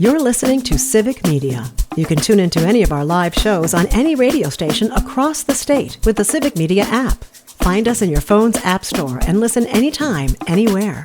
You're listening to Civic Media. You can tune into any of our live shows on any radio station across the state with the Civic Media app. Find us in your phone's app store and listen anytime, anywhere.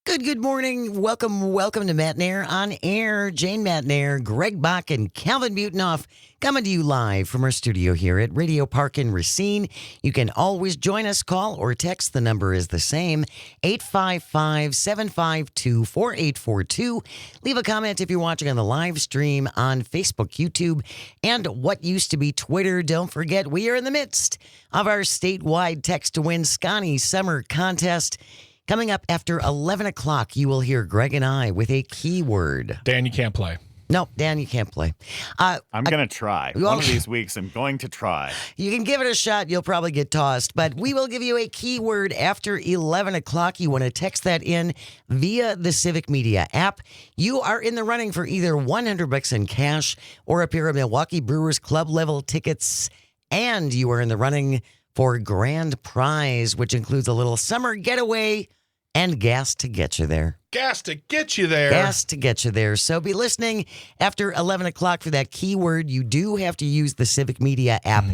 Good morning. Welcome to Matt Nair on Air. Jane Matt Nair, Greg Bach, and Calvin Butenoff coming to you live from our studio here at Radio Park in Racine. You can always join us, call or text. The number is the same, 855-752-4842. Leave a comment if you're watching on the live stream on Facebook, YouTube, and what used to be Twitter. Don't forget, we are in the midst of our statewide Text to Win Scotty Summer Contest. Coming up after 11 o'clock, you will hear Greg and I with a keyword. Dan, you can't play. No, Dan, you can't play. I'm going to try. One of these weeks, I'm going to try. You can give it a shot. You'll probably get tossed. But we will give you a keyword after 11 o'clock. You want to text that in via the Civic Media app. You are in the running for either $100 in cash or a pair of Milwaukee Brewers Club level tickets. And you are in the running for grand prize, which includes a little summer getaway and gas to get you there. Gas to get you there. Gas to get you there. So be listening after 11 o'clock for that keyword. You do have to use the Civic Media app.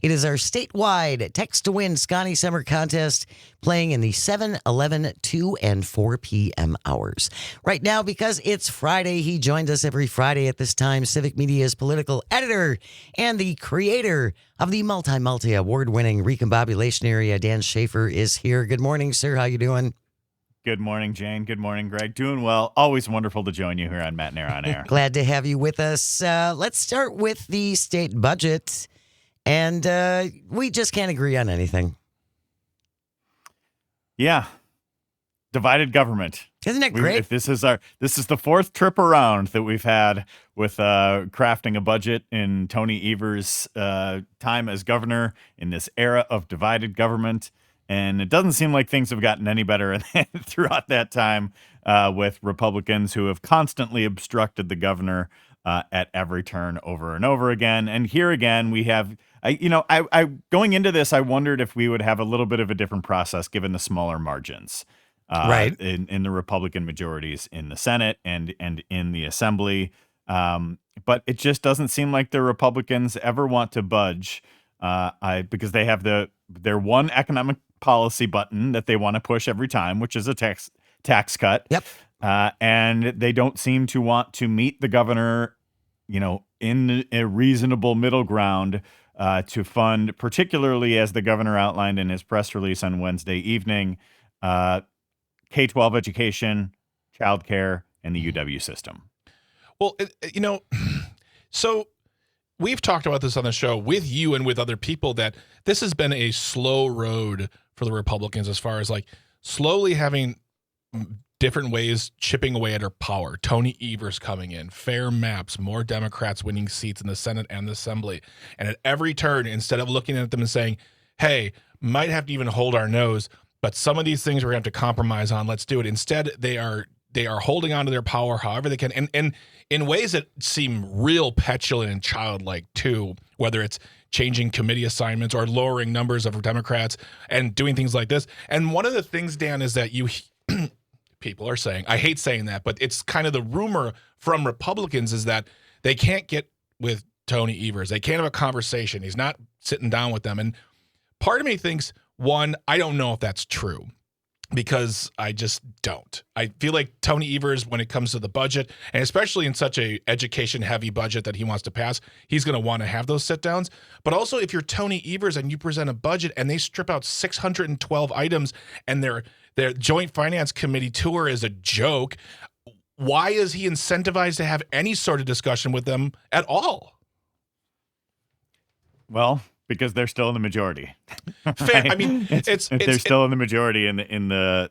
It is our statewide Text to Win Scotty Summer Contest playing in the 7, 11, 2, and 4 p.m. hours. Right now, because it's Friday, he joins us every Friday at this time. Civic Media's political editor and the creator of the multi-award-winning Recombobulation Area, Dan Schaefer, is here. Good morning, sir. How you doing? Good morning, Jane. Good morning, Greg. Doing well. Always wonderful to join you here on Matt Nair on Air. Glad to have you with us. Let's start with the state budget. And we just can't agree on anything. Yeah. Divided government. Isn't that great? This is the fourth trip around that we've had with crafting a budget in Tony Evers' time as governor in this era of divided government. And it doesn't seem like things have gotten any better throughout that time with Republicans who have constantly obstructed the governor at every turn over and over again. And here again, we have, going into this, I wondered if we would have a little bit of a different process given the smaller margins right. in the Republican majorities in the Senate and in the Assembly. But it just doesn't seem like the Republicans ever want to budge because they have their one economic policy button that they want to push every time, which is a tax cut. Yep. And they don't seem to want to meet the governor, in a reasonable middle ground to fund, particularly as the governor outlined in his press release on Wednesday evening, K-12 education, childcare, and the UW system. Well, so we've talked about this on the show with you and with other people that this has been a slow road for the Republicans as far as like slowly having different ways chipping away at their power. Tony Evers coming in, fair maps, more Democrats winning seats in the Senate and the Assembly. And at every turn, instead of looking at them and saying, hey, might have to even hold our nose, but some of these things we're going to have to compromise on, let's do it. Instead, they are holding on to their power however they can. And in ways that seem real petulant and childlike too, whether it's changing committee assignments or lowering numbers of Democrats and doing things like this. And one of the things, Dan, is that people are saying, I hate saying that, but it's kind of the rumor from Republicans is that they can't get with Tony Evers. They can't have a conversation. He's not sitting down with them. And part of me thinks, one, I don't know if that's true, because I just don't. I feel like Tony Evers, when it comes to the budget, and especially in such a education-heavy budget that he wants to pass, he's going to want to have those sit-downs. But also, if you're Tony Evers and you present a budget and they strip out 612 items and their Joint Finance Committee tour is a joke, why is he incentivized to have any sort of discussion with them at all? Well, because they're still in the majority. Fair. I mean, they're still in the majority in the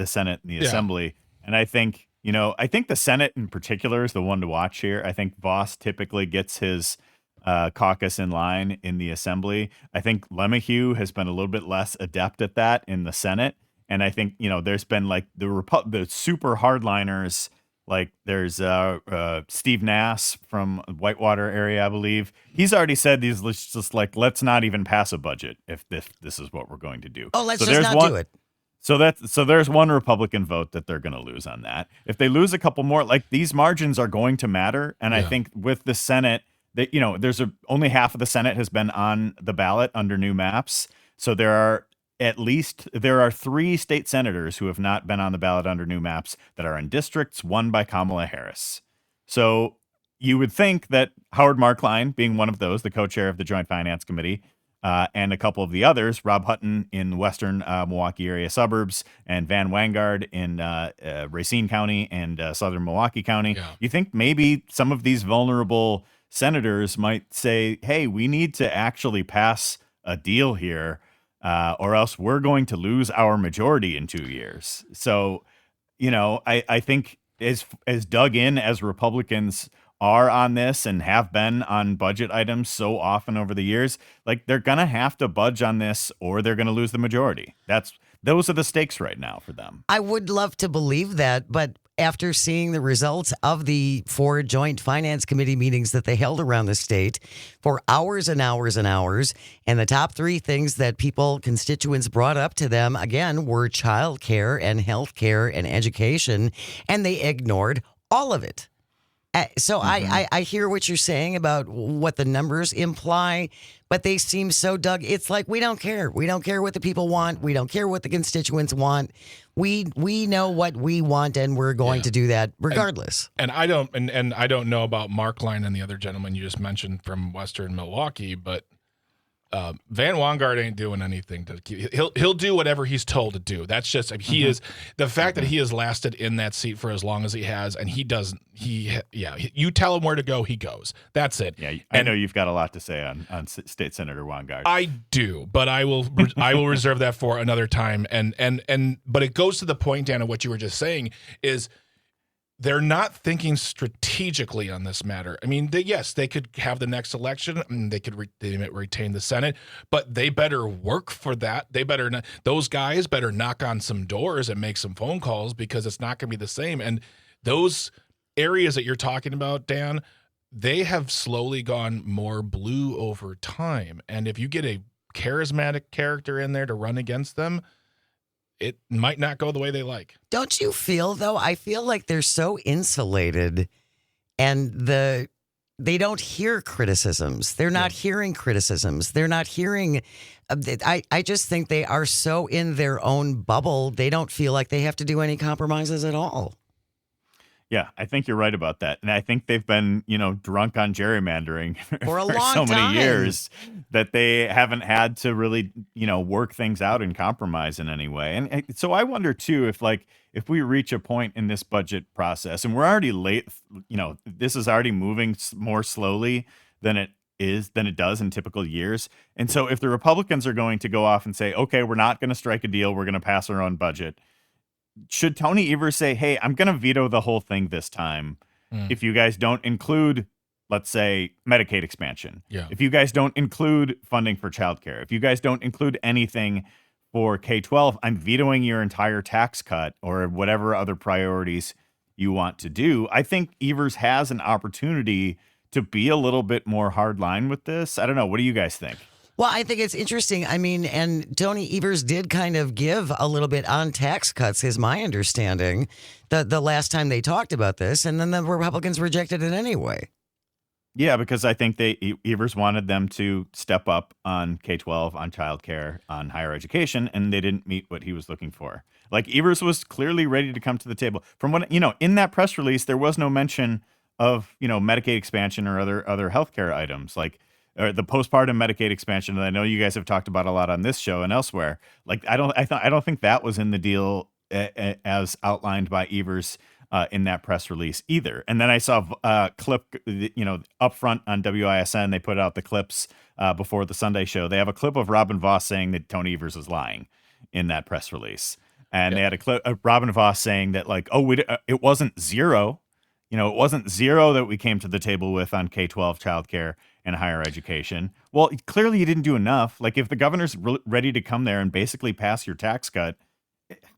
Senate and the Assembly, and I think the Senate in particular is the one to watch here. I think Vos typically gets his caucus in line in the Assembly. I think LeMahieu has been a little bit less adept at that in the Senate, and I think there's been like the super hardliners. Like there's Steve Nass from Whitewater area, I believe. He's already said let's not even pass a budget if this is what we're going to do. Oh, let's just not do it. So there's one Republican vote that they're going to lose on that. If they lose a couple more, like these margins are going to matter. And I think with the Senate, that there's only half of the Senate has been on the ballot under new maps. So there are 3 state senators who have not been on the ballot under new maps that are in districts won by Kamala Harris. So you would think that Howard Marklein, being one of those, the co-chair of the Joint Finance Committee, and a couple of the others, Rob Hutton in western Milwaukee area suburbs, and Van Wangard in Racine County and southern Milwaukee County. Yeah. You think maybe some of these vulnerable senators might say, hey, we need to actually pass a deal here, or else we're going to lose our majority in 2 years. So, I think as dug in as Republicans are on this and have been on budget items so often over the years, like they're going to have to budge on this or they're going to lose the majority. Those are the stakes right now for them. I would love to believe that, but after seeing the results of the 4 joint finance committee meetings that they held around the state for hours and hours and hours, and the top 3 things that constituents brought up to them, again, were child care and health care and education, and they ignored all of it. So I hear what you're saying about what the numbers imply, but they seem so dug. It's like, we don't care. We don't care what the people want. We don't care what the constituents want. We know what we want, and we're going to do that regardless. And I don't know about Marklein and the other gentleman you just mentioned from Western Milwaukee, but Van Wangard ain't doing anything he'll do whatever he's told to do. That's just, he is, the fact that he has lasted in that seat for as long as he has, and you tell him where to go, he goes. That's it. Yeah, I know you've got a lot to say on State Senator Wangard. I do, but I will reserve that for another time. But it goes to the point, Dan, of what you were just saying is, they're not thinking strategically on this matter. I mean, they could have the next election and they could retain the Senate, but they better work for that. Those guys better knock on some doors and make some phone calls, because it's not going to be the same. And those areas that you're talking about, Dan, they have slowly gone more blue over time. And if you get a charismatic character in there to run against them, it might not go the way they like. Don't you feel, though? I feel like they're so insulated, and they don't hear criticisms. They're not hearing criticisms. They're not hearing. I just think they are so in their own bubble. They don't feel like they have to do any compromises at all. Yeah, I think you're right about that. And I think they've been, drunk on gerrymandering for a long so time. Many years that they haven't had to really, work things out and compromise in any way. And so I wonder too, if we reach a point in this budget process, and we're already late, this is already moving more slowly than it does in typical years. And so if the Republicans are going to go off and say, okay, we're not going to strike a deal, we're going to pass our own budget, should Tony Evers say, hey, I'm going to veto the whole thing this time if you guys don't include, let's say, Medicaid expansion? Yeah. If you guys don't include funding for childcare, if you guys don't include anything for K-12, I'm vetoing your entire tax cut or whatever other priorities you want to do. I think Evers has an opportunity to be a little bit more hardline with this. I don't know. What do you guys think? Well, I think it's interesting. I mean, and Tony Evers did kind of give a little bit on tax cuts, is my understanding, the last time they talked about this, and then the Republicans rejected it anyway. Yeah, because I think Evers wanted them to step up on K-12, on childcare, on higher education, and they didn't meet what he was looking for. Like, Evers was clearly ready to come to the table. From what, in that press release, there was no mention of, Medicaid expansion or other healthcare items, or the postpartum Medicaid expansion that I know you guys have talked about a lot on this show and elsewhere. I don't think that was in the deal as outlined by Evers in that press release either. And then I saw a clip, up front on WISN, they put out the clips before the Sunday show. They have a clip of Robin Vos saying that Tony Evers was lying in that press release. And they had a clip of Robin Vos saying that it wasn't zero. It wasn't zero that we came to the table with on K-12 childcare and higher education. Well, clearly you didn't do enough. If the governor's ready to come there and basically pass your tax cut,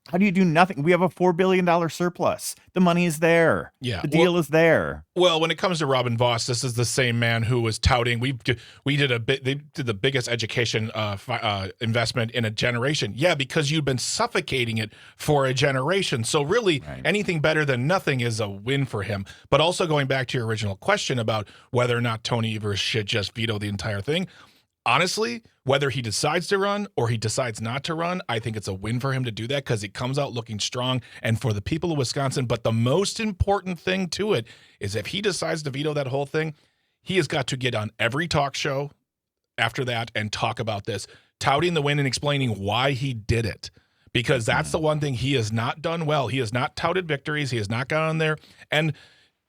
How do you do nothing? We have a $4 billion surplus. The money is there. Yeah. The deal is there. Well, when it comes to Robin Vos, this is the same man who was touting. They did the biggest education investment in a generation. Yeah, because you've been suffocating it for a generation. So really, anything better than nothing is a win for him. But also going back to your original question about whether or not Tony Evers should just veto the entire thing. Honestly, whether he decides to run or he decides not to run, I think it's a win for him to do that because he comes out looking strong and for the people of Wisconsin. But the most important thing to it is if he decides to veto that whole thing, he has got to get on every talk show after that and talk about this, touting the win and explaining why he did it. Because that's the one thing he has not done well. He has not touted victories. He has not gone on there and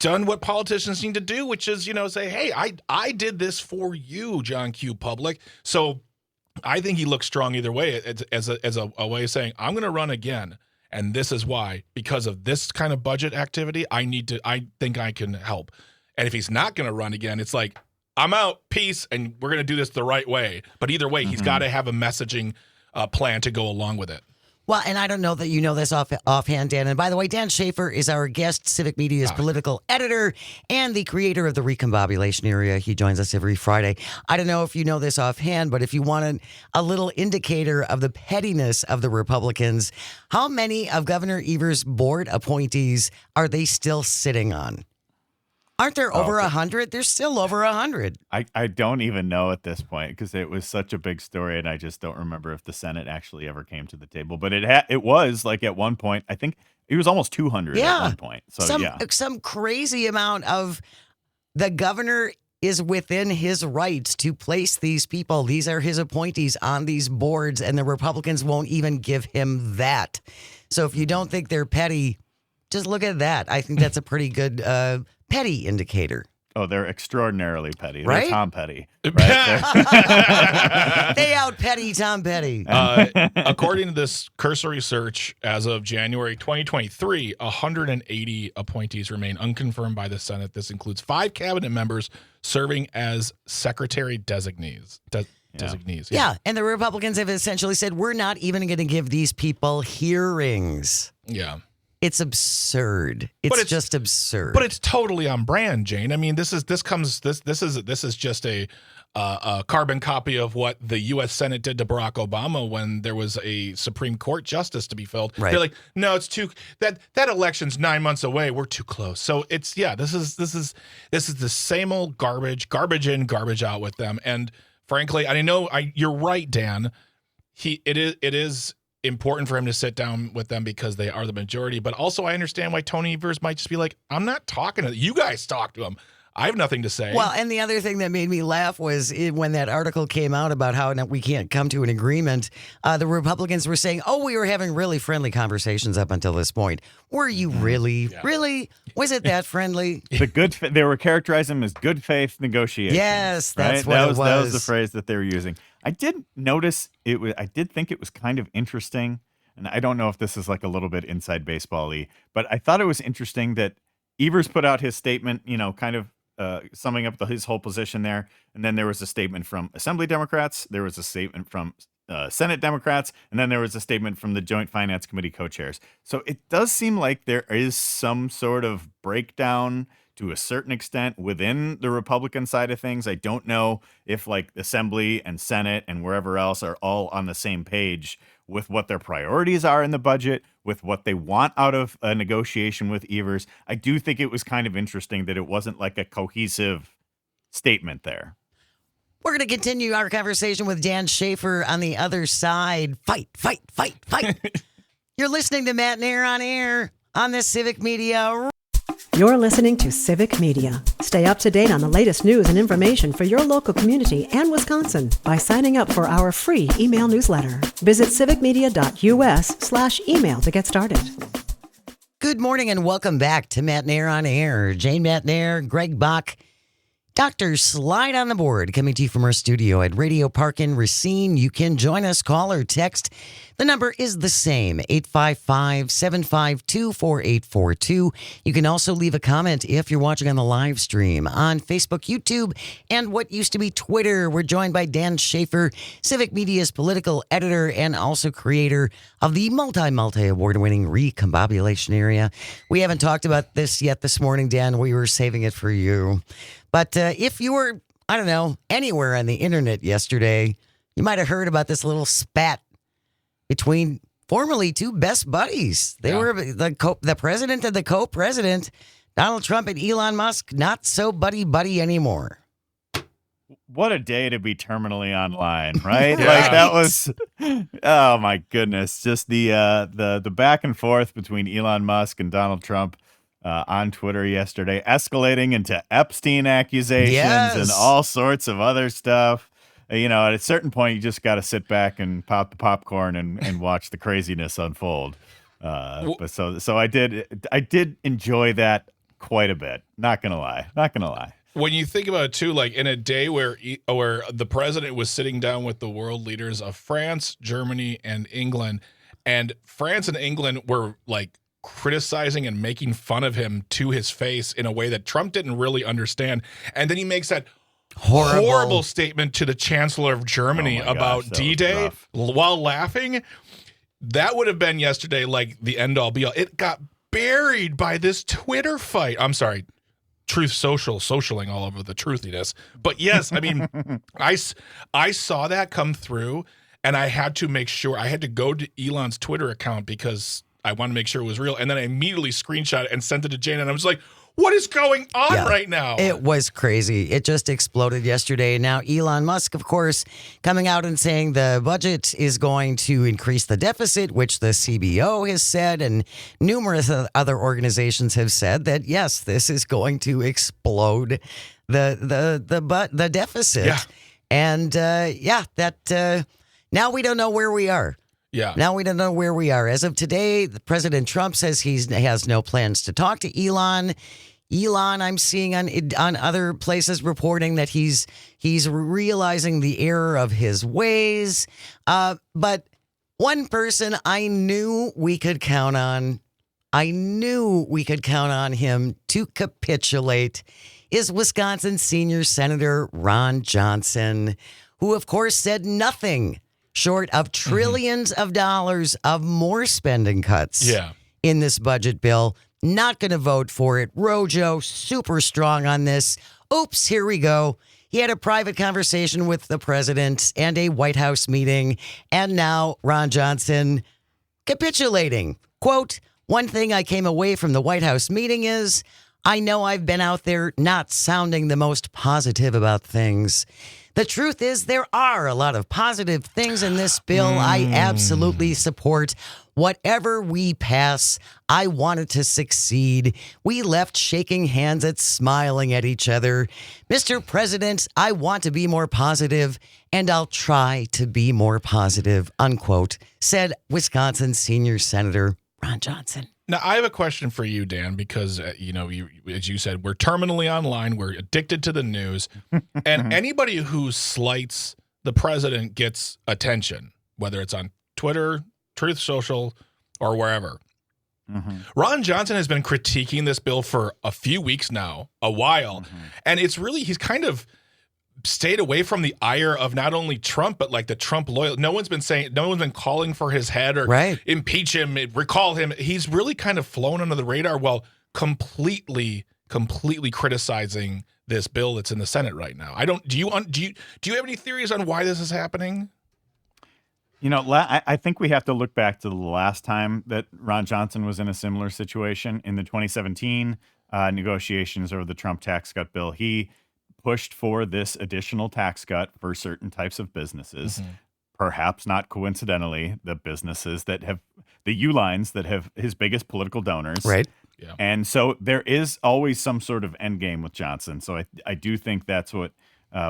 done what politicians need to do, which is, say, hey, I did this for you, John Q. Public. So I think he looks strong either way as a way of saying, I'm going to run again. And this is why, because of this kind of budget activity, I think I can help. And if he's not going to run again, it's like, I'm out, peace, and we're going to do this the right way. But either way, he's got to have a messaging plan to go along with it. Well, and I don't know that you know this offhand, Dan. And by the way, Dan Schaefer is our guest, Civic Media's political editor and the creator of the Recombobulation Area. He joins us every Friday. I don't know if you know this offhand, but if you wanted a little indicator of the pettiness of the Republicans, how many of Governor Evers' board appointees are they still sitting on? Aren't there over 100? There's still over 100. I don't even know at this point because it was such a big story, and I just don't remember if the Senate actually ever came to the table. But it was like at one point, I think it was almost 200 at one point. So some crazy amount of the governor is within his rights to place these people. These are his appointees on these boards, and the Republicans won't even give him that. So if you don't think they're petty, just look at that. I think that's a pretty good petty indicator. Oh, they're extraordinarily petty. Right? They're Tom Petty. Right? They out petty Tom Petty. According to this cursory search, as of January 2023, 180 appointees remain unconfirmed by the Senate. This includes 5 cabinet members serving as secretary designees. Yeah, and the Republicans have essentially said, we're not even going to give these people hearings. Yeah. It's absurd. It's just absurd. But it's totally on brand, Jane. I mean, this is just a carbon copy of what the U.S. Senate did to Barack Obama when there was a Supreme Court justice to be filled. Right. They're like, no, it's too that election's 9 months away. We're too close. So it's this is the same old garbage in, garbage out with them. And frankly, you're right, Dan. It is important for him to sit down with them because they are the majority. But also I understand why Tony Evers might just be like, I'm not talking to you guys. Talk to him. I have nothing to say. Well, and the other thing that made me laugh was when that article came out about how we can't come to an agreement, the Republicans were saying, we were having really friendly conversations up until this point. Were you really? Yeah. Really? Was it that friendly? They were characterizing them as good faith negotiations. Yes, that's right? what it was. That was the phrase that they were using. I did notice I did think it was kind of interesting, and I don't know if this is like a little bit inside baseball-y, but I thought it was interesting that Evers put out his statement, kind of summing up his whole position there, and then there was a statement from Assembly Democrats, there was a statement from Senate Democrats, and then there was a statement from the Joint Finance Committee co-chairs. So it does seem like there is some sort of breakdown to a certain extent within the Republican side of things. I don't know if like Assembly and Senate and wherever else are all on the same page with what their priorities are in the budget, with what they want out of a negotiation with Evers. I do think it was kind of interesting that it wasn't like a cohesive statement there. We're going to continue our conversation with Dan Schaefer on the other side. Fight, fight, fight, fight. You're listening to Matt Nair on Air on the Civic Media. You're listening to Civic Media. Stay up to date on the latest news and information for your local community and Wisconsin by signing up for our free email newsletter. Visit civicmedia.us/email to get started. Good morning and welcome back to Matt Nair on Air. Jane Matt Nair, Greg Bach, Dr. Slide on the Board, coming to you from our studio at Radio Park in Racine. You can join us, call or text. The number is the same, 855-752-4842. You can also leave a comment if you're watching on the live stream on Facebook, YouTube, and what used to be Twitter. We're joined by Dan Schaefer, Civic Media's political editor and also creator of the multi-award-winning recombobulation area. We haven't talked about this yet this morning, Dan. We were saving it for you. But if you were, I don't know, anywhere on the internet yesterday, you might have heard about this little spat between formerly two best buddies. They were the president and the co-president, Donald Trump and Elon Musk, not so buddy-buddy anymore. What a day to be terminally online, right? Like that was, oh my goodness, just the back and forth between Elon Musk and Donald Trump on Twitter yesterday, escalating into Epstein accusations and all sorts of other stuff. You know, at a certain point, you just got to sit back and pop the popcorn and watch the craziness unfold. But so I did enjoy that quite a bit. Not gonna lie. When you think about it too, like in a day where the president was sitting down with the world leaders of France, Germany, and England, and France and England were like criticizing and making fun of him to his face in a way that Trump didn't really understand, and then he makes that horrible statement to the Chancellor of Germany about D-Day while laughing. That would have been yesterday like the end-all be-all. It got buried by this Twitter fight. I'm sorry, Truth Social socialing all over the truthiness. But yes, I mean, I saw that come through, and I had to make sure. I had to go to Elon's Twitter account because I wanted to make sure it was real. And then I immediately screenshot it and sent it to Jane, and I was like, what is going on right now? It was crazy. It just exploded yesterday. Now, Elon Musk, of course, coming out and saying the budget is going to increase the deficit, which the CBO has said, and numerous other organizations have said that, yes, this is going to explode the deficit. Yeah. And, now we don't know where we are. Yeah. Now we don't know where we are. As of today, President Trump says he has no plans to talk to Elon. Elon, I'm seeing on other places reporting that he's realizing the error of his ways. But one person I knew we could count on, him to capitulate is Wisconsin Senior Senator Ron Johnson, who, of course, said nothing short of trillions of dollars of more spending cuts in this budget bill. Not going to vote for it. Rojo, super strong on this. Oops, here we go. He had a private conversation with the president and a White House meeting, and now Ron Johnson capitulating. Quote, one thing I came away from the White House meeting is, I know I've been out there not sounding the most positive about things. The truth is there are a lot of positive things in this bill. I absolutely support whatever we pass. I want it to succeed. We left shaking hands and smiling at each other. Mr. President, I want to be more positive, and I'll try to be more positive, unquote, said Wisconsin Senior Senator Ron Johnson. Now, I have a question for you, Dan, because, as you said, we're terminally online. We're addicted to the news. And anybody who slights the president gets attention, whether it's on Twitter, Truth Social, or wherever. Ron Johnson has been critiquing this bill for a few weeks now, a while. And it's really, he's kind of stayed away from the ire of not only Trump, but like the Trump loyal. No one's been calling for his head or impeach him, recall him. He's really kind of flown under the radar while completely criticizing this bill that's in the Senate right now. Do you have any theories on why this is happening? You know, I think we have to look back to the last time that Ron Johnson was in a similar situation in the 2017 negotiations over the Trump tax cut bill. He pushed for this additional tax cut for certain types of businesses, perhaps not coincidentally, the businesses that have the U-lines that have his biggest political donors. Right. Yeah. And so there is always some sort of end game with Johnson. So I do think that's what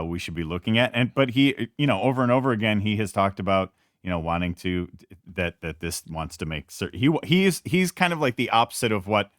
we should be looking at. But he, over and over again, he has talked about, wanting to that this wants to make certain he's kind of like the opposite of what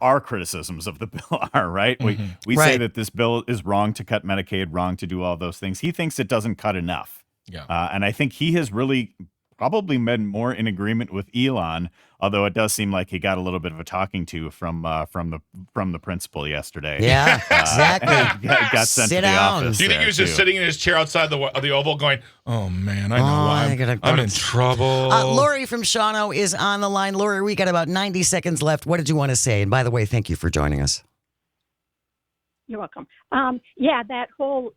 our criticisms of the bill are, right? We say that this bill is wrong to cut Medicaid, wrong to do all those things. He thinks it doesn't cut enough. Yeah. And I think he has really probably been more in agreement with Elon, although it does seem like he got a little bit of a talking to from the principal yesterday. Yeah, exactly. Got sent Sit to the down. office. Do you think he was just sitting in his chair outside the Oval going, oh, man, I know I'm in trouble. Lori from Shawano is on the line. Lori, we got about 90 seconds left. What did you want to say? And by the way, thank you for joining us. You're welcome. Yeah, that whole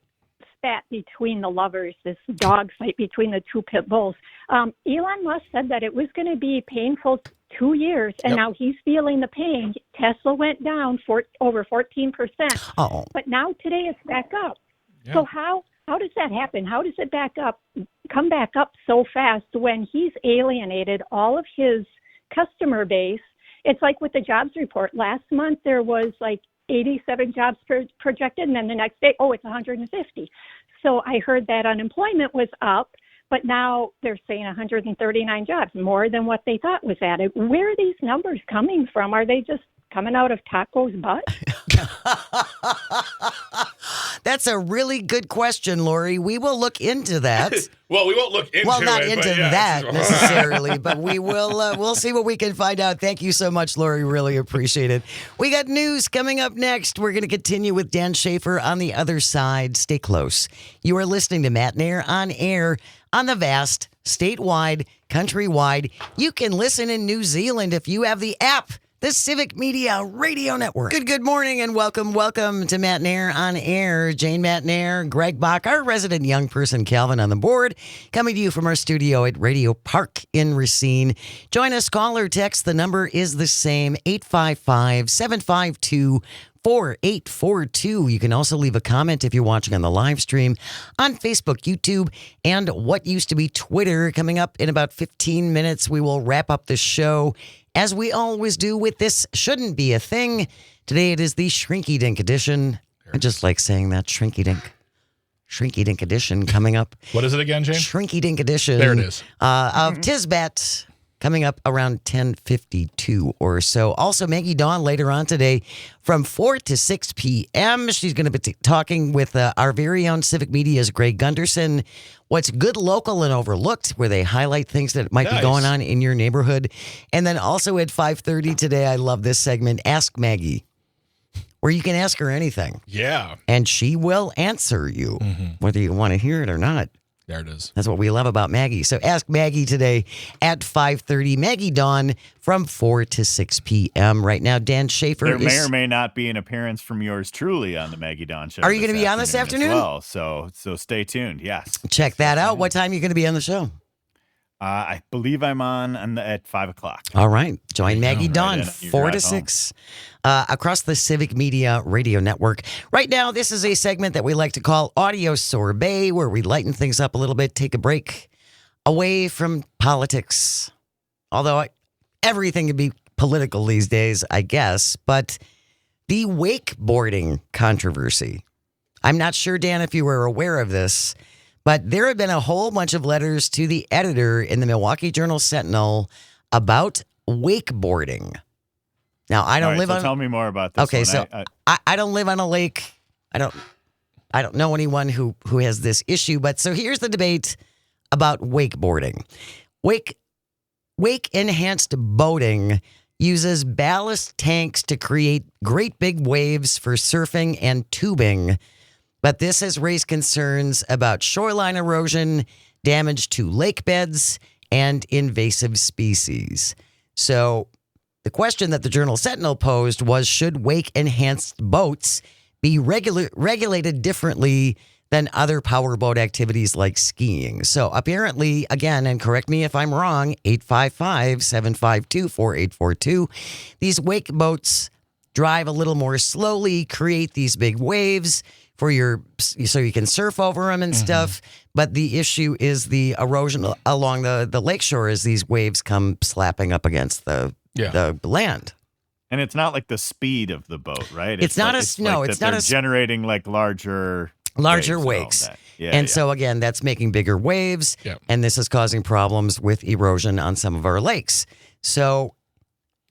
spat between the lovers, this dog fight between the two pit bulls. Elon Musk said that it was going to be painful 2 years, and now he's feeling the pain. Tesla went down over 14%. Oh. But now today it's back up. Yeah. So how does that happen? How does it come back up so fast when he's alienated all of his customer base? It's like with the jobs report. Last month there was like 87 jobs projected, and then the next day, it's 150. So I heard that unemployment was up, but now they're saying 139 jobs, more than what they thought was added. Where are these numbers coming from? Are they just coming out of Taco's butt? That's a really good question, Lori. We will look into that. Well, we won't look into it. Well, not into but yeah. that necessarily, but we will. We'll see what we can find out. Thank you so much, Lori. Really appreciate it. We got news coming up next. We're going to continue with Dan Schaefer on the other side. Stay close. You are listening to Matt Nair on air on the vast, statewide, countrywide. You can listen in New Zealand if you have the app. The Civic Media Radio Network. Good morning and welcome to Matt Nair on air. Jane Matt Nair, Greg Bach, our resident young person, Calvin on the board, coming to you from our studio at Radio Park in Racine. Join us, call or text. The number is the same, 855-752-4842. You can also leave a comment if you're watching on the live stream on Facebook, YouTube, and what used to be Twitter. Coming up in about 15 minutes, we will wrap up the show as we always do with This Shouldn't Be a Thing. Today it is the Shrinky Dink edition. I just like saying that, Shrinky Dink. Shrinky Dink edition coming up. What is it again, Jane? Shrinky Dink edition. There it is. Of Tisbet. Coming up around 10:52 or so. Also, Maggie Dawn later on today from 4 to 6 p.m. She's going to be talking with our very own Civic Media's Greg Gunderson. What's good, local, and overlooked, where they highlight things that might be going on in your neighborhood. And then also at 5:30 today, I love this segment, Ask Maggie, where you can ask her anything. Yeah. And she will answer you, whether you want to hear it or not. There it is. That's what we love about Maggie. So ask Maggie today at 5:30. Maggie Dawn from 4 to 6 p.m. Right now, Dan Schaefer There may or may not be an appearance from yours truly on the Maggie Dawn show. Are you going to be on this afternoon? As well, so stay tuned. Yes. Check that out. What time are you going to be on the show? I believe I'm on at 5 o'clock. All right. Join Maggie Dawn, Right in, 4 to drive 6, across the Civic Media Radio Network. Right now, this is a segment that we like to call Audio Sorbet, where we lighten things up a little bit, take a break away from politics. Although everything can be political these days, I guess. But the wakeboarding controversy. I'm not sure, Dan, if you were aware of this, but there have been a whole bunch of letters to the editor in the Milwaukee Journal-Sentinel about wakeboarding. Now, I don't live on. Tell me more about this. Okay, one. so I don't live on a lake. I don't know anyone who has this issue. But so here's the debate about wakeboarding. Wake enhanced boating uses ballast tanks to create great big waves for surfing and tubing. But this has raised concerns about shoreline erosion, damage to lake beds, and invasive species. So the question that the Journal-Sentinel posed was, should wake-enhanced boats be regulated differently than other powerboat activities like skiing? So apparently, again, and correct me if I'm wrong, 855-752-4842, these wake boats drive a little more slowly, create these big waves so you can surf over them and stuff. But the issue is the erosion along the lakeshore as these waves come slapping up against the land. And it's not like the speed of the boat, right? It's not generating like larger wakes. So again, that's making bigger waves, and this is causing problems with erosion on some of our lakes. So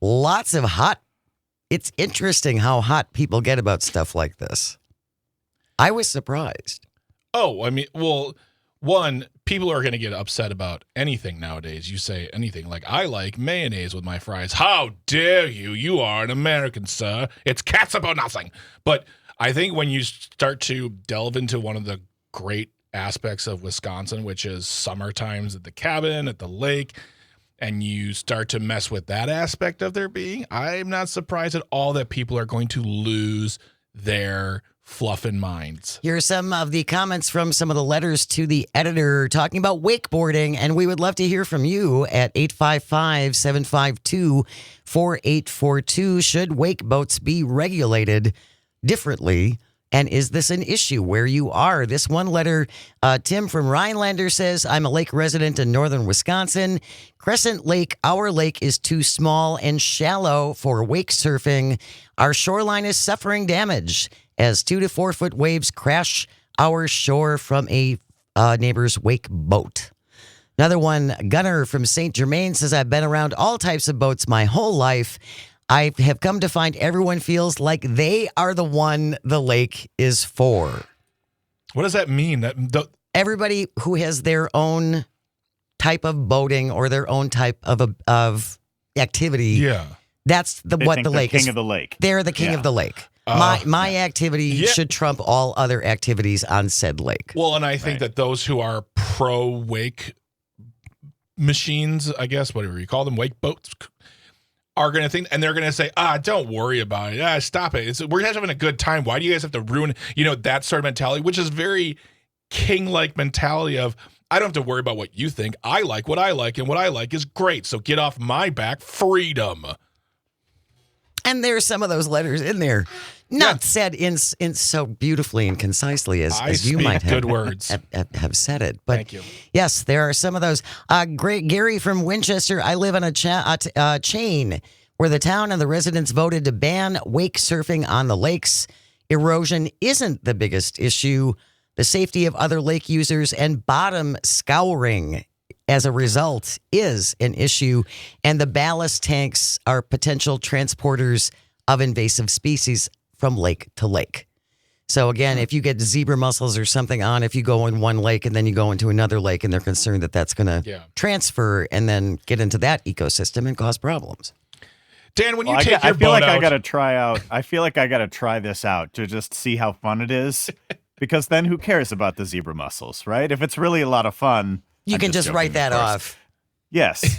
lots of it's interesting how hot people get about stuff like this. I was surprised. Oh, I mean, well, one, people are going to get upset about anything nowadays. You say anything like, I like mayonnaise with my fries. How dare you? You are an American, sir. It's catsup or nothing. But I think when you start to delve into one of the great aspects of Wisconsin, which is summer times at the cabin, at the lake, and you start to mess with that aspect of their being, I'm not surprised at all that people are going to lose their fluffin' minds. Here are some of the comments from some of the letters to the editor talking about wakeboarding, and we would love to hear from you at 855-752-4842. Should wake boats be regulated differently? And is this an issue where you are? This one letter, Tim from Rhinelander says, I'm a lake resident in northern Wisconsin. Crescent Lake, our lake, is too small and shallow for wake surfing. Our shoreline is suffering damage as 2 to 4 foot waves crash our shore from a neighbor's wake boat. Another one, Gunnar from St. Germain says, I've been around all types of boats my whole life. I have come to find everyone feels like they are the one the lake is for. What does that mean? Everybody who has their own type of boating or their own type of activity. Yeah. That's what the lake is. King of the lake. They're the king of the lake. My activity should trump all other activities on said lake. Well, and I think that those who are pro wake machines, I guess, whatever you call them, wake boats, are going to think, and they're going to say, don't worry about it. Stop it. We're just having a good time. Why do you guys have to ruin, that sort of mentality, which is very king-like mentality of, I don't have to worry about what you think. I like what I like, and what I like is great. So get off my back. Freedom. And there's some of those letters in there, not said in so beautifully and concisely as you might have good words. Have said it. But thank you. Yes, there are some of those. Great Gary from Winchester. I live on a chain where the town and the residents voted to ban wake surfing on the lakes. Erosion isn't the biggest issue. The safety of other lake users and bottom scouring as a result is an issue, and the ballast tanks are potential transporters of invasive species from lake to lake. So again, if you get zebra mussels or something on, if you go in one lake and then you go into another lake and they're concerned that that's going to transfer and then get into that ecosystem and cause problems. Dan, when you take your boat out, I feel like I got to try this out to just see how fun it is, because then who cares about the zebra mussels, right? If it's really a lot of fun, you can just write that off. Yes.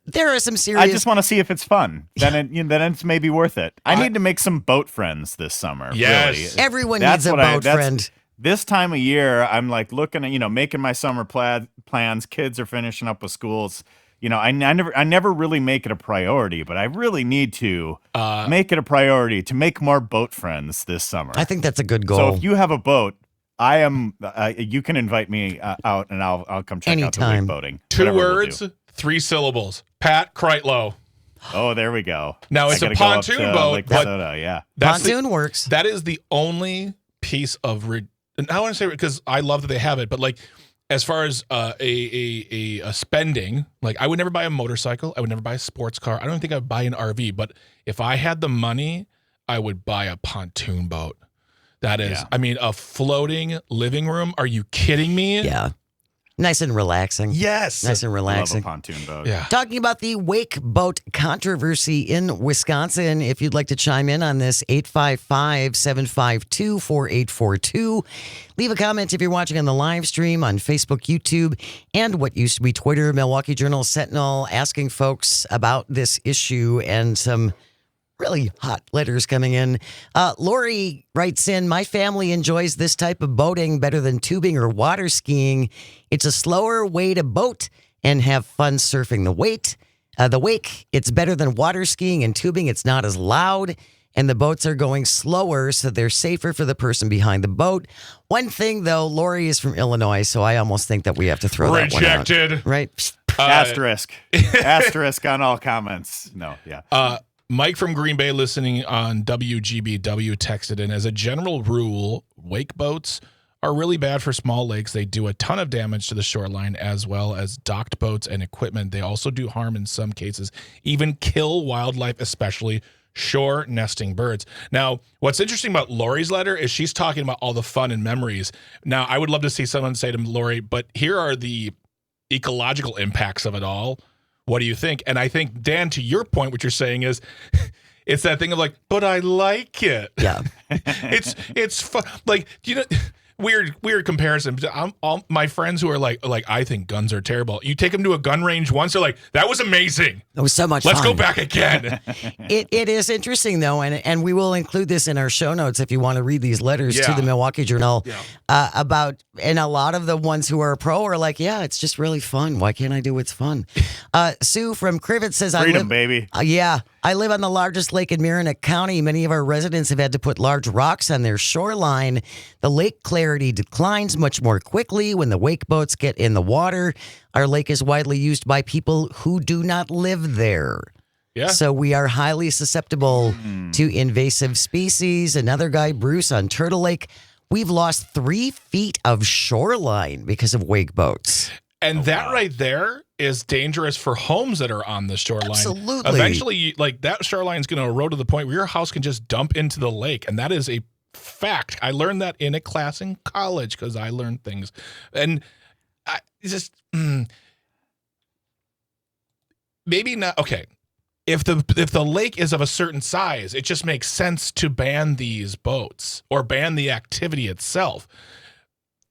There are some serious... I just want to see if it's fun. Then it's maybe worth it. I need to make some boat friends this summer. Yes. Really. Everyone needs a boat friend. This time of year, I'm like looking at, making my summer plans. Kids are finishing up with schools. I never really make it a priority, but I really need to make it a priority to make more boat friends this summer. I think that's a good goal. So if you have a boat, you can invite me out, and I'll come check out the wake boating. 2 words, 3 syllables. Pat Kreitlow. Oh, there we go. Now it's a pontoon boat, but pontoon works. That is the only piece of. And I want to say, because I love that they have it, but like, as far as a spending, like, I would never buy a motorcycle. I would never buy a sports car. I don't think I would buy an RV. But if I had the money, I would buy a pontoon boat. That is, a floating living room. Are you kidding me? Yeah. Nice and relaxing. Yes. Nice and relaxing. I love a pontoon boat. Yeah. Talking about the wake boat controversy in Wisconsin, if you'd like to chime in on this, 855-752-4842. Leave a comment if you're watching on the live stream on Facebook, YouTube, and what used to be Twitter, Milwaukee Journal, Sentinel, asking folks about this issue and some really hot letters coming in. Lori writes in, my family enjoys this type of boating better than tubing or water skiing. It's a slower way to boat and have fun surfing the wake. It's better than water skiing and tubing. It's not as loud, and the boats are going slower, so they're safer for the person behind the boat. One thing, though, Lori is from Illinois, so I almost think that we have to throw that one out. Rejected. Right? Asterisk. Asterisk on all comments. No, yeah. Mike from Green Bay, listening on WGBW, texted in, as a general rule, wake boats are really bad for small lakes. They do a ton of damage to the shoreline, as well as docked boats and equipment. They also do harm in some cases, even kill wildlife, especially shore nesting birds. Now, what's interesting about Lori's letter is she's talking about all the fun and memories. Now, I would love to see someone say to Lori, but here are the ecological impacts of it all. What do you think? And I think, Dan, to your point, what you're saying is it's that thing of like, but I like it. Yeah. It's fun. Like, you know, weird comparison. All my friends who are like, I think guns are terrible. You take them to a gun range once, they're like, that was amazing. It was so much Let's fun. go back again. It is interesting, though, and we will include this in our show notes if you want to read these letters to Yeah. the Milwaukee Journal Yeah. about, and a lot of the ones who are pro are like, yeah, it's just really fun. Why can't I do what's fun? Sue from Crivet says, Freedom, baby. Yeah, I live on the largest lake in Merrimack County. Many of our residents have had to put large rocks on their shoreline. The lake clarity declines much more quickly when the wake boats get in the water. Our lake is widely used by people who do not live there. Yeah. So we are highly susceptible to invasive species. Another guy, Bruce, on Turtle Lake, we've lost 3 feet of shoreline because of wake boats. And that right there is dangerous for homes that are on the shoreline. Absolutely. Eventually, like that shoreline is going to erode to the point where your house can just dump into the lake. And that is a fact. I learned that in a class in college because I learned things. And I just, maybe not. Okay. If the lake is of a certain size, it just makes sense to ban these boats or ban the activity itself.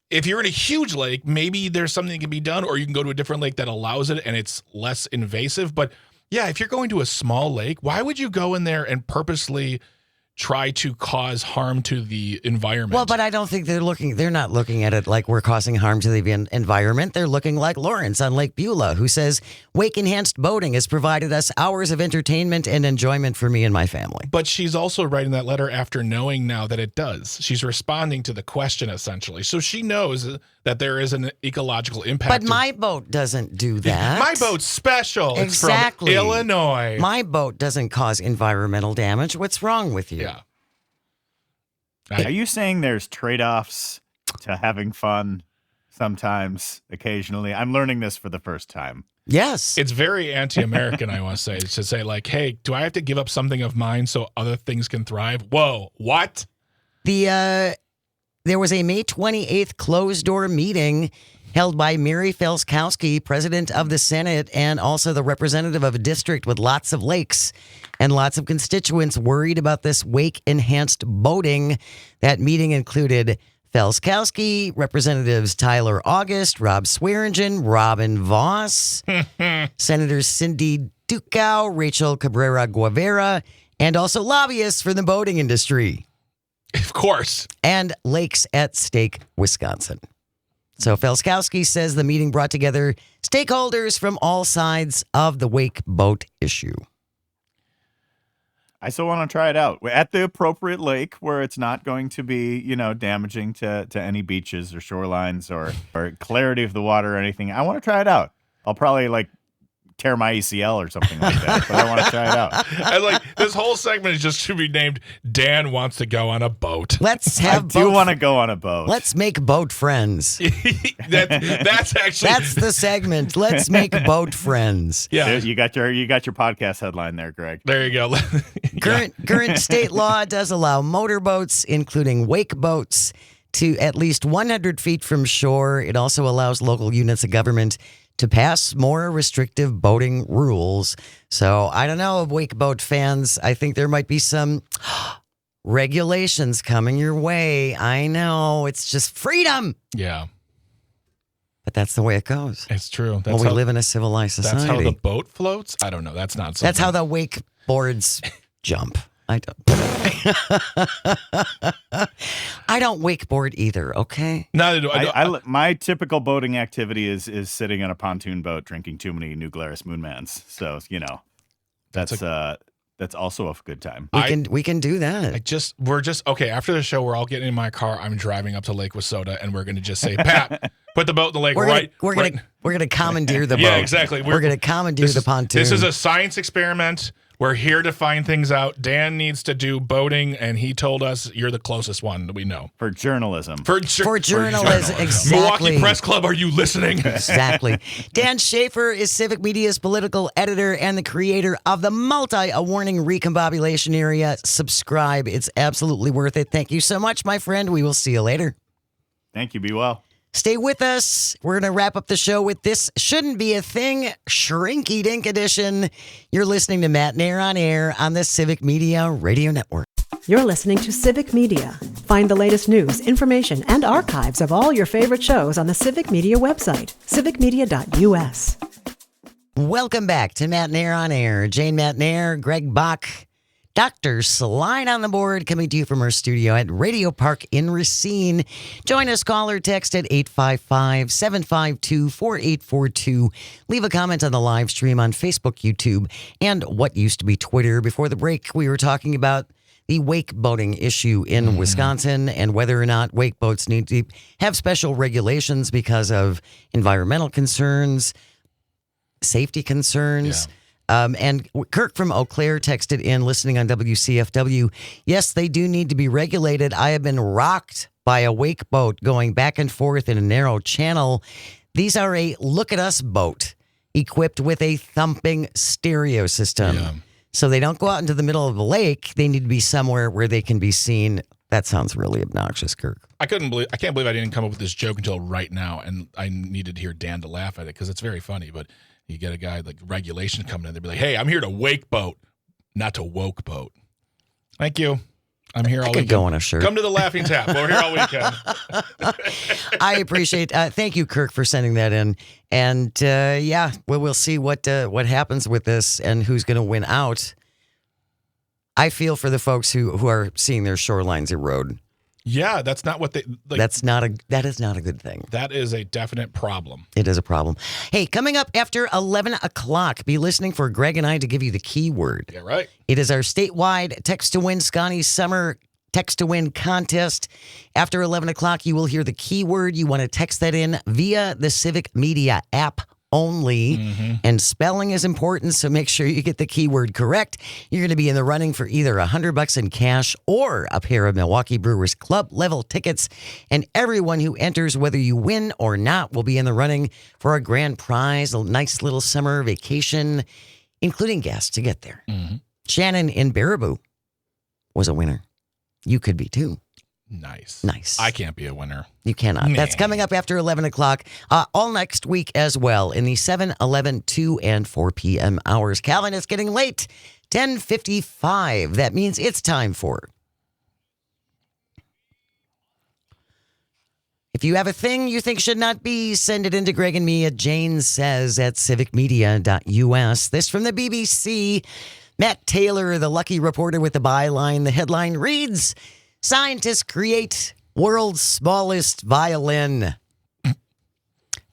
If you're in a huge lake, maybe there's something that can be done, or you can go to a different lake that allows it and it's less invasive. But yeah, if you're going to a small lake, why would you go in there and purposely try to cause harm to the environment? Well, but I don't think they're not looking at it like we're causing harm to the environment. They're looking like Lawrence on Lake Beulah, who says, wake-enhanced boating has provided us hours of entertainment and enjoyment for me and my family. But she's also writing that letter after knowing now that it does. She's responding to the question, essentially. So she knows that there is an ecological impact. But my boat doesn't do that. My boat's special. Exactly. It's from Illinois. My boat doesn't cause environmental damage. What's wrong with you? Yeah. Are you saying there's trade-offs to having fun sometimes, occasionally? I'm learning this for the first time. Yes. It's very anti-American, I want to say. It's to say like, hey, do I have to give up something of mine so other things can thrive? Whoa, what? There was a May 28th closed-door meeting held by Mary Felskowski, president of the Senate, and also the representative of a district with lots of lakes and lots of constituents worried about this wake-enhanced boating. That meeting included Felskowski, Representatives Tyler August, Rob Swearingen, Robin Voss, Senators Cindy Dukow, Rachel Cabrera Guevara, and also lobbyists for the boating industry. Of course. And Lakes at Stake, Wisconsin. So Felskowski says the meeting brought together stakeholders from all sides of the wake boat issue. I still want to try it out at the appropriate lake where it's not going to be, damaging to any beaches or shorelines or clarity of the water or anything. I want to try it out. I'll probably tear my ACL or something like that, but I want to try it out. And this whole segment is just to be named Dan Wants to Go on a Boat. Let's I have do want to go on a boat. Let's make boat friends. That's actually That's the segment. Let's make boat friends. yeah. You got your podcast headline there, Greg. There you go. Current state law does allow motorboats, including wake boats, to at least 100 feet from shore. It also allows local units of government to pass more restrictive boating rules. So I don't know, wake boat fans. I think there might be some regulations coming your way. I know, it's just freedom. Yeah, But that's the way it goes. it's true. Well, we live in a civilized society. That's how the boat floats? I don't know. That's not something. That's how the wakeboards jump. I don't. I don't wakeboard either. Okay. Neither do I. My typical boating activity is sitting on a pontoon boat drinking too many New Glarus Moonmans. So that's also a good time. We can do that. We're just okay. After the show, we're all getting in my car. I'm driving up to Lake Wissota, and we're going to just say, Pat, put the boat in the lake. We're gonna commandeer the boat. Yeah, exactly. We're gonna commandeer the pontoon. This is a science experiment. We're here to find things out. Dan needs to do boating, and he told us you're the closest one that we know. For journalism. For journalism, exactly. Milwaukee Press Club, are you listening? Exactly. Dan Schaefer is Civic Media's political editor and the creator of the multi-awarding Recombobulation Area. Subscribe. It's absolutely worth it. Thank you so much, my friend. We will see you later. Thank you. Be well. Stay with us. We're going to wrap up the show with This Shouldn't Be a Thing, Shrinky Dink Edition. You're listening to Matt Nair on Air on the Civic Media Radio Network. You're listening to Civic Media. Find the latest news, information, and archives of all your favorite shows on the Civic Media website, civicmedia.us. Welcome back to Matt Nair on Air. Jane Matt Nair, Greg Bach, Dr. Slide on the board, coming to you from our studio at Radio Park in Racine. Join us, call or text at 855-752-4842. Leave a comment on the live stream on Facebook, YouTube, and what used to be Twitter. Before the break, we were talking about the wake boating issue in Wisconsin and whether or not wake boats need to have special regulations because of environmental concerns, safety concerns. Yeah. And Kirk from Eau Claire texted in, listening on WCFW, yes, they do need to be regulated. I have been rocked by a wake boat going back and forth in a narrow channel. These are a look at us boat equipped with a thumping stereo system. Yeah. So they don't go out into the middle of the lake. They need to be somewhere where they can be seen. That sounds really obnoxious, Kirk. I can't believe I didn't come up with this joke until right now, and I needed to hear Dan to laugh at it because it's very funny, but you get a guy like regulation coming in, they'd be like, hey, I'm here to wake boat, not to woke boat. Thank you. I'm here all I could weekend. go on a shirt. Come to the Laughing Tap. We're here all weekend. I appreciate thank you, Kirk, for sending that in. And yeah, we'll see what happens with this and who's going to win out. I feel for the folks who are seeing their shorelines erode. Yeah, that's not what they like. That is not a good thing. That is a definite problem. It is a problem. Hey, coming up after 11 o'clock, be listening for Greg and I to give you the keyword. Yeah, right. It is our statewide Text to Win Scotty Summer Text to Win contest. After 11 o'clock, you will hear the keyword. You want to text that in via the Civic Media app only. And spelling is important, so make sure you get the keyword correct. You're going to be in the running for either $100 in cash or a pair of Milwaukee Brewers Club level tickets. And everyone who enters, whether you win or not, will be in the running for a grand prize, a nice little summer vacation, including gas to get there. Shannon in Baraboo was a winner. You could be too. Nice. I can't be a winner. You cannot. Nah. That's coming up after 11 o'clock, all next week as well, in the 7, 11, 2, and 4 p.m. hours. Calvin, it's getting late, 10:55. That means it's time for... If you have a thing you think should not be, send it in to Greg and me at janesays@civicmedia.us. This from the BBC. Matt Taylor, the lucky reporter with the byline. The headline reads... Scientists create world's smallest violin.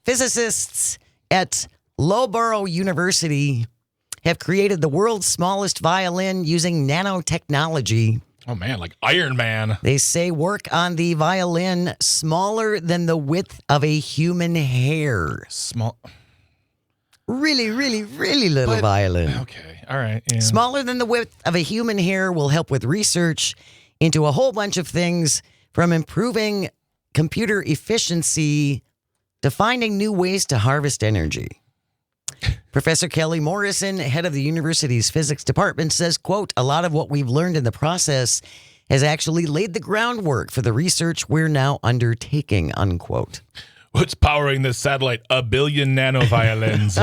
Physicists at Loughborough University have created the world's smallest violin using nanotechnology. Oh, man, like Iron Man. They say work on the violin smaller than the width of a human hair. Small. Really, really, really little violin. Okay, all right. Yeah. Smaller than the width of a human hair will help with research into a whole bunch of things, from improving computer efficiency to finding new ways to harvest energy. Professor Kelly Morrison, head of the university's physics department, says, quote, a lot of what we've learned in the process has actually laid the groundwork for the research we're now undertaking, unquote. What's powering this satellite? 1 billion nanoviolins.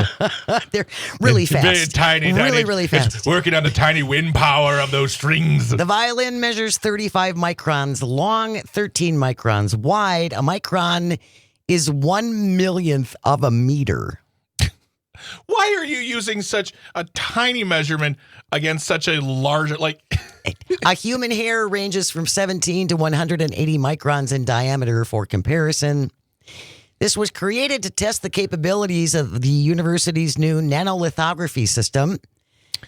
They're really fast. Very tiny. Really fast. It's working on the tiny wind power of those strings. The violin measures 35 microns long, 13 microns wide. A micron is 1/1,000,000th of a meter. Why are you using such a tiny measurement against such a large, like... A human hair ranges from 17 to 180 microns in diameter for comparison. This was created to test the capabilities of the university's new nanolithography system,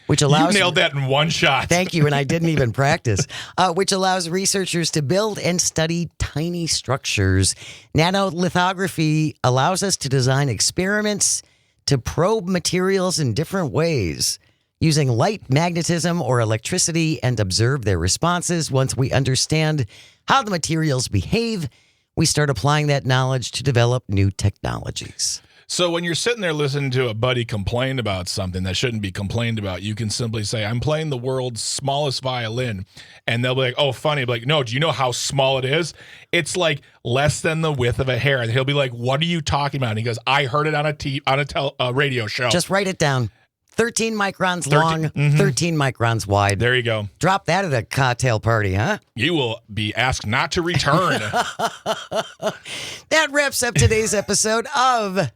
which allows... You nailed that in one shot. Thank you, and I didn't even practice. Which allows researchers to build and study tiny structures. Nanolithography allows us to design experiments to probe materials in different ways, using light, magnetism, or electricity and observe their responses. Once we understand how the materials behave, we start applying that knowledge to develop new technologies. So when you're sitting there listening to a buddy complain about something that shouldn't be complained about, you can simply say, I'm playing the world's smallest violin. And they'll be like, oh, funny. I'll be like, no, do you know how small it is? It's like less than the width of a hair. And he'll be like, what are you talking about? And he goes, I heard it on a radio show. Just write it down. 13 microns long, 13 microns wide. There you go. Drop that at a cocktail party, huh? You will be asked not to return. That wraps up today's episode of...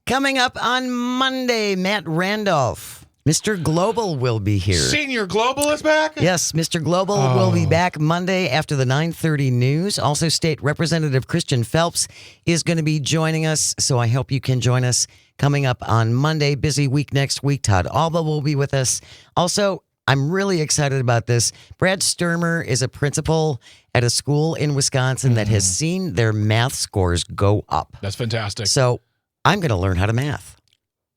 Coming up on Monday, Matt Randolph, Mr. Global will be here. Senior Global is back? Yes, Mr. Global will be back Monday after the 9:30 news. Also, State Representative Christian Phelps is going to be joining us, so I hope you can join us coming up on Monday. Busy week next week. Todd Alba will be with us. Also, I'm really excited about this. Brad Sturmer is a principal at a school in Wisconsin that has seen their math scores go up. That's fantastic. So I'm going to learn how to math.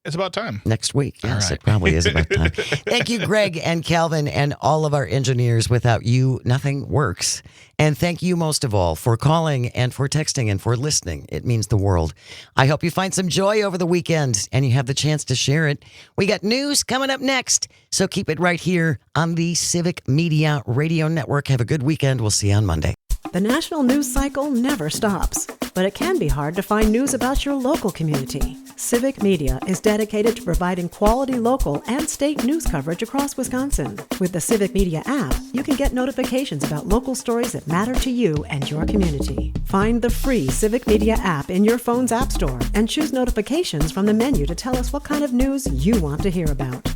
It's about time. Next week. Yes, All right. It probably is about time. Thank you, Greg and Calvin, and all of our engineers. Without you, nothing works. And thank you most of all for calling and for texting and for listening. It means the world. I hope you find some joy over the weekend and you have the chance to share it. We got news coming up next, so keep it right here on the Civic Media Radio Network. Have a good weekend. We'll see you on Monday. The national news cycle never stops, but it can be hard to find news about your local community. Civic Media is dedicated to providing quality local and state news coverage across Wisconsin. With the Civic Media app, you can get notifications about local stories that matter to you and your community. Find the free Civic Media app in your phone's app store and choose notifications from the menu to tell us what kind of news you want to hear about.